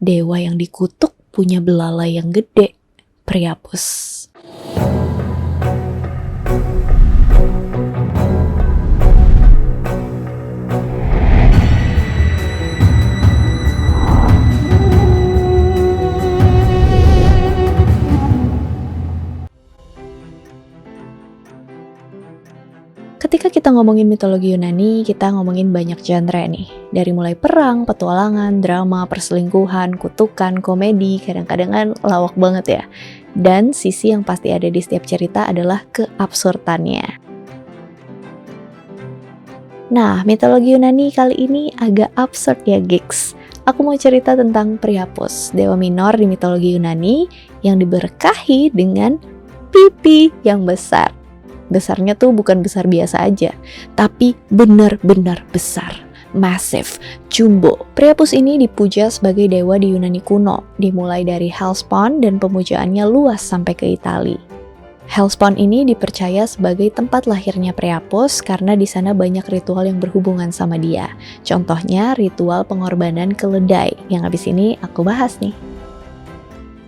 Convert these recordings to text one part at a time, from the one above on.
dewa yang dikutuk punya belalai yang gede, Priapus. Ketika kita ngomongin mitologi Yunani, kita ngomongin banyak genre nih. Dari mulai perang, petualangan, drama, perselingkuhan, kutukan, komedi, kadang-kadang kan lawak banget ya. Dan sisi yang pasti ada di setiap cerita adalah keabsurdannya. Nah, mitologi Yunani kali ini agak absurd ya, gigs. Aku mau cerita tentang Priapus, dewa minor di mitologi Yunani yang diberkahi dengan pipi yang besar. Besarnya tuh bukan besar biasa aja, tapi benar-benar besar, massive, jumbo. Priapus ini dipuja sebagai dewa di Yunani kuno, dimulai dari Hellespont dan pemujaannya luas sampai ke Italia. Hellespont ini dipercaya sebagai tempat lahirnya Priapus karena di sana banyak ritual yang berhubungan sama dia. Contohnya ritual pengorbanan keledai yang habis ini aku bahas nih.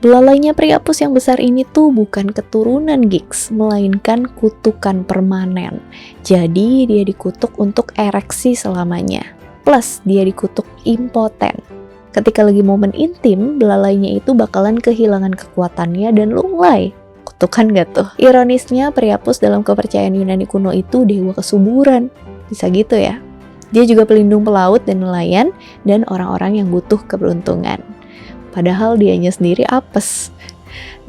Belalainya Priapus yang besar ini tuh bukan keturunan gigs, melainkan kutukan permanen. Jadi dia dikutuk untuk ereksi selamanya. Plus dia dikutuk impoten. Ketika lagi momen intim, belalainya itu bakalan kehilangan kekuatannya dan lunglai. Kutukan gak tuh? Ironisnya Priapus dalam kepercayaan Yunani kuno itu dewa kesuburan. Bisa gitu ya? Dia juga pelindung pelaut dan nelayan dan orang-orang yang butuh keberuntungan. Padahal dianya sendiri apes.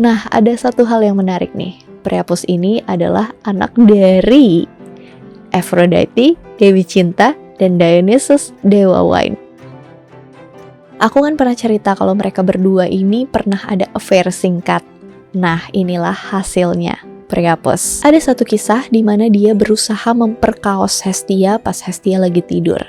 Nah, ada satu hal yang menarik nih. Priapus ini adalah anak dari Aphrodite, Dewi Cinta, dan Dionysus, Dewa Wine. Aku kan pernah cerita kalau mereka berdua ini pernah ada affair singkat. Nah, inilah hasilnya. Priapus. Ada satu kisah di mana dia berusaha memperkaos Hestia pas Hestia lagi tidur.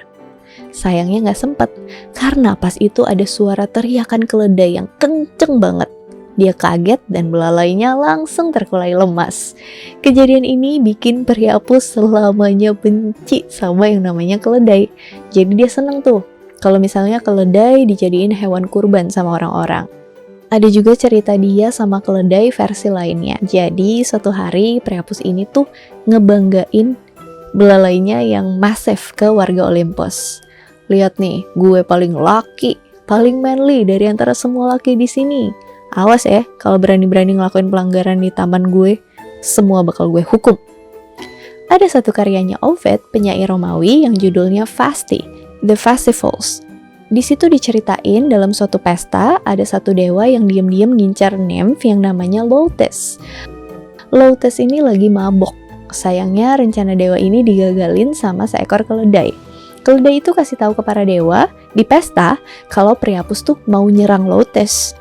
Sayangnya gak sempet, karena pas itu ada suara teriakan keledai yang kenceng banget. Dia kaget dan belalainya langsung terkulai lemas. Kejadian ini bikin Priapus selamanya benci sama yang namanya keledai. Jadi dia seneng tuh, kalau misalnya keledai dijadiin hewan kurban sama orang-orang. Ada juga cerita dia sama keledai versi lainnya. Jadi suatu hari Priapus ini tuh ngebanggain belalainya yang masif ke warga Olympus. Lihat nih, gue paling laki, paling manly dari antara semua laki di sini. Awas ya, kalau berani-berani ngelakuin pelanggaran di taman gue, semua bakal gue hukum. Ada satu karyanya Ovid, penyair Romawi yang judulnya Fasti, The Festivals. Di situ diceritain dalam suatu pesta ada satu dewa yang diam-diam ngincar nymph yang namanya Lautes. Lautes ini lagi mabok. Sayangnya rencana dewa ini digagalin sama seekor keledai. Keledai itu kasih tahu ke para dewa di pesta kalau Priapus tuh mau nyerang Lautes.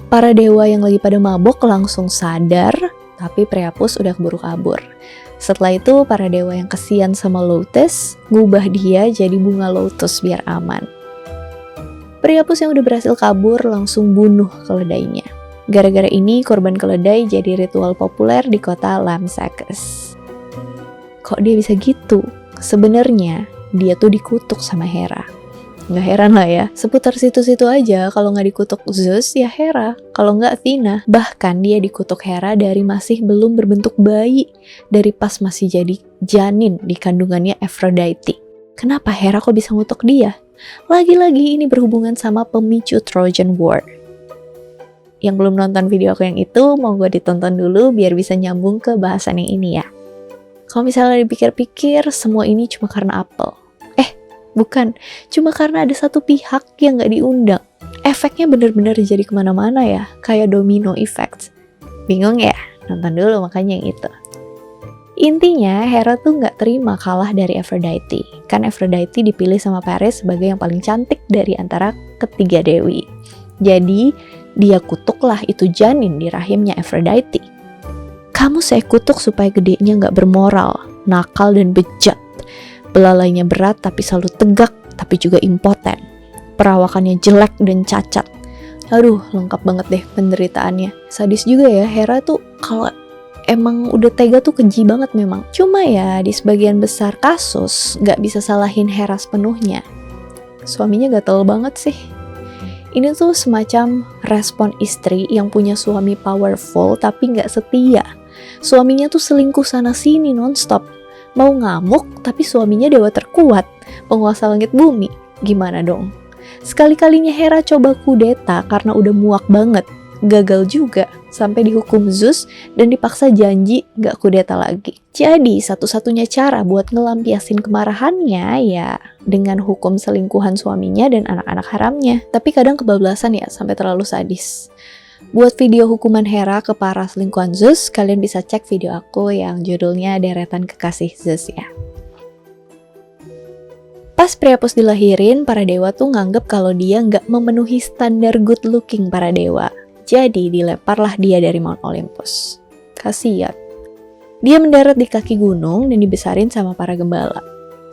Para dewa yang lagi pada mabok langsung sadar, tapi Priapus udah keburu kabur. Setelah itu para dewa yang kesian sama Lautes ngubah dia jadi bunga lotus biar aman. Priapus yang udah berhasil kabur langsung bunuh keledainya. Gara-gara ini korban keledai jadi ritual populer di kota Lampsacus. Kok dia bisa gitu? Sebenarnya dia tuh dikutuk sama Hera. Nggak heran lah ya, seputar situ-situ aja kalau nggak dikutuk Zeus ya Hera, kalau nggak Athena. Bahkan dia dikutuk Hera dari masih belum berbentuk bayi, dari pas masih jadi janin di kandungannya Aphrodite. Kenapa Hera kok bisa ngutuk dia? Lagi-lagi ini berhubungan sama pemicu Trojan War. Yang belum nonton video aku yang itu, mau gue ditonton dulu biar bisa nyambung ke bahasan yang ini ya. Kalau misalnya dipikir-pikir, semua ini cuma karena apel. Bukan, cuma karena ada satu pihak yang gak diundang. Efeknya bener-bener jadi kemana-mana ya, kayak domino effect. Bingung ya? Nonton dulu makanya yang itu. Intinya, Hera tuh gak terima kalah dari Aphrodite. Kan Aphrodite dipilih sama Paris sebagai yang paling cantik dari antara ketiga dewi. Jadi, dia kutuklah itu janin di rahimnya Aphrodite. Kamu saya kutuk supaya gedenya gak bermoral, nakal dan bejat. Belalainya berat tapi selalu tegak, tapi juga impoten. Perawakannya jelek dan cacat. Aduh, lengkap banget deh penderitaannya. Sadis juga ya, Hera tuh kalau emang udah tega tuh keji banget memang. Cuma ya, di sebagian besar kasus gak bisa salahin Hera sepenuhnya. Suaminya gatel banget sih. Ini tuh semacam respon istri yang punya suami powerful tapi nggak setia. Suaminya tuh selingkuh sana-sini nonstop. Mau ngamuk tapi suaminya dewa terkuat, penguasa langit bumi. Gimana dong? Sekali-kalinya Hera coba kudeta karena udah muak banget. Gagal juga, sampai dihukum Zeus dan dipaksa janji gak kudeta lagi. Jadi satu-satunya cara buat ngelampiasin kemarahannya ya dengan hukum selingkuhan suaminya dan anak-anak haramnya. Tapi kadang kebablasan ya sampai terlalu sadis. Buat video hukuman Hera ke para selingkuhan Zeus, kalian bisa cek video aku yang judulnya Deretan Kekasih Zeus ya. Pas Priapus dilahirin, para dewa tuh nganggep kalau dia nggak memenuhi standar good looking para dewa. Jadi dilemparlah dia dari Mount Olympus. Kasiat. Dia mendarat di kaki gunung dan dibesarin sama para gembala.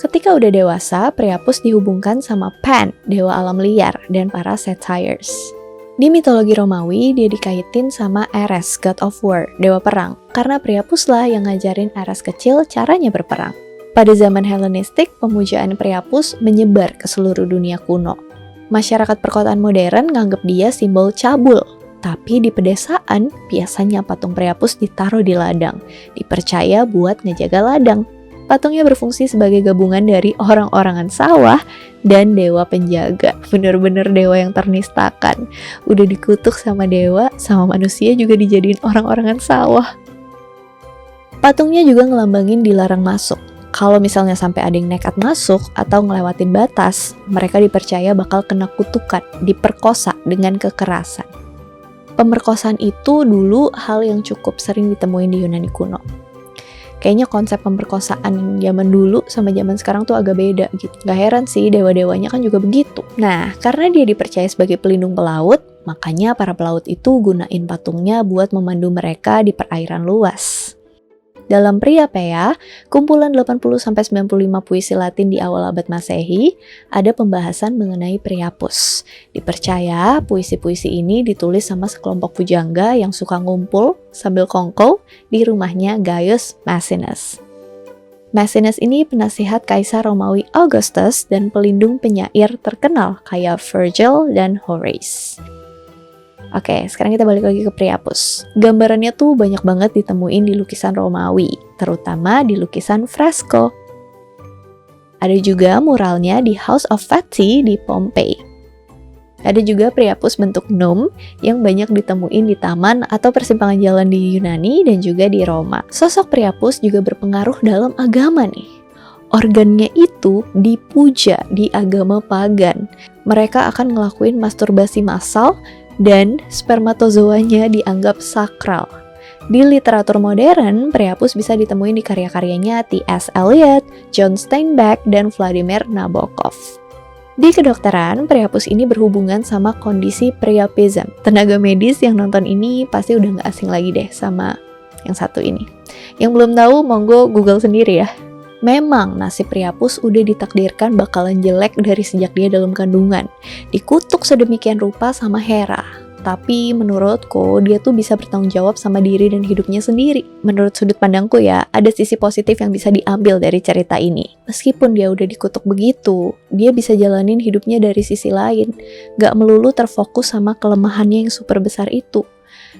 Ketika udah dewasa, Priapus dihubungkan sama Pan, dewa alam liar, dan para satyrs. Di mitologi Romawi, dia dikaitin sama Ares, god of war, dewa perang. Karena Priapus lah yang ngajarin Ares kecil caranya berperang. Pada zaman Helenistik, pemujaan Priapus menyebar ke seluruh dunia kuno. Masyarakat perkotaan modern nganggep dia simbol cabul. Tapi di pedesaan, biasanya patung Priapus ditaruh di ladang. Dipercaya buat ngejaga ladang. Patungnya berfungsi sebagai gabungan dari orang-orangan sawah dan dewa penjaga. Bener-bener dewa yang ternistakan. Udah dikutuk sama dewa, sama manusia juga dijadiin orang-orangan sawah. Patungnya juga ngelambangin dilarang masuk. Kalau misalnya sampai ada yang nekat masuk atau ngelewatin batas, mereka dipercaya bakal kena kutukan, diperkosa dengan kekerasan. Pemerkosaan itu dulu hal yang cukup sering ditemuin di Yunani kuno. Kayaknya konsep pemerkosaan zaman dulu sama zaman sekarang tuh agak beda gitu. Gak heran sih dewa-dewanya kan juga begitu. Nah, karena dia dipercaya sebagai pelindung pelaut, makanya para pelaut itu gunain patungnya buat memandu mereka di perairan luas. Dalam Priapeia, kumpulan 80-95 puisi Latin di awal abad Masehi, ada pembahasan mengenai Priapus. Dipercaya puisi-puisi ini ditulis sama sekelompok pujangga yang suka ngumpul sambil kongko di rumahnya Gaius Maecenas. Maecenas ini penasihat Kaisar Romawi Augustus dan pelindung penyair terkenal kayak Virgil dan Horace. Oke, sekarang kita balik lagi ke Priapus. Gambarannya tuh banyak banget ditemuin di lukisan Romawi, terutama di lukisan fresko. Ada juga muralnya di House of Vati di Pompei. Ada juga Priapus bentuk gnome yang banyak ditemuin di taman atau persimpangan jalan di Yunani dan juga di Roma. Sosok Priapus juga berpengaruh dalam agama nih. Organnya itu dipuja di agama pagan. Mereka akan ngelakuin masturbasi massal dan spermatozoanya dianggap sakral. Di literatur modern, Priapus bisa ditemuin di karya-karyanya T.S. Eliot, John Steinbeck, dan Vladimir Nabokov. Di kedokteran, Priapus ini berhubungan sama kondisi priapism. Tenaga medis yang nonton ini pasti udah gak asing lagi deh sama yang satu ini. Yang belum tahu, monggo Google sendiri ya. Memang nasib Priapus udah ditakdirkan bakalan jelek dari sejak dia dalam kandungan. Dikutuk sedemikian rupa sama Hera. Tapi menurutku dia tuh bisa bertanggung jawab sama diri dan hidupnya sendiri. Menurut sudut pandangku ya, ada sisi positif yang bisa diambil dari cerita ini. Meskipun dia udah dikutuk begitu, dia bisa jalanin hidupnya dari sisi lain. Gak melulu terfokus sama kelemahannya yang super besar itu.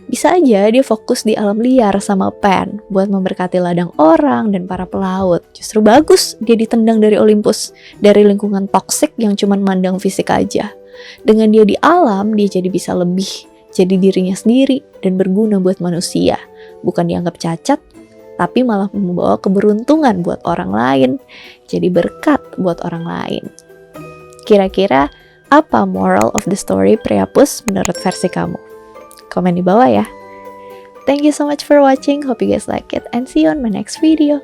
Bisa aja dia fokus di alam liar sama Pan buat memberkati ladang orang dan para pelaut. Justru bagus dia ditendang dari Olympus, dari lingkungan toksik yang cuman mandang fisik aja. Dengan dia di alam, dia jadi bisa lebih, jadi dirinya sendiri dan berguna buat manusia. Bukan dianggap cacat, tapi malah membawa keberuntungan buat orang lain. Jadi berkat buat orang lain. Kira-kira apa moral of the story Priapus menurut versi kamu? Komen di bawah ya. Thank you so much for watching. Hope you guys like it and see you on my next video.